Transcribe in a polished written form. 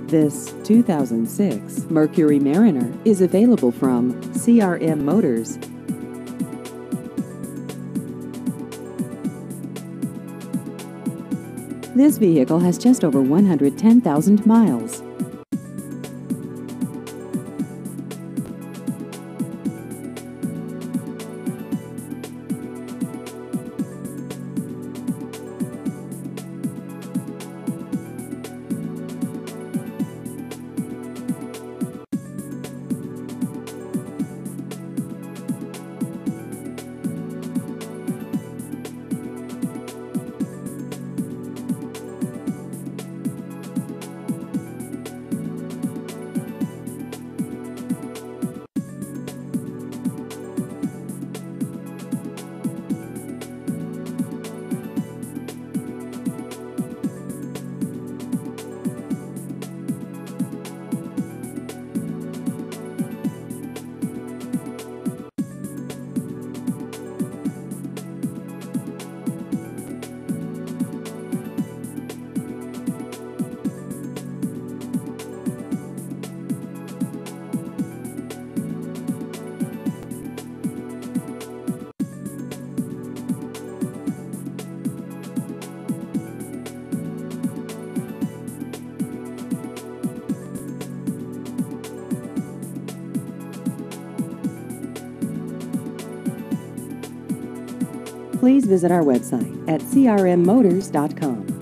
This 2006 Mercury Mariner is available from CRM Motors. This vehicle has just over 110,000 miles. Please visit our website at crmmotors.com.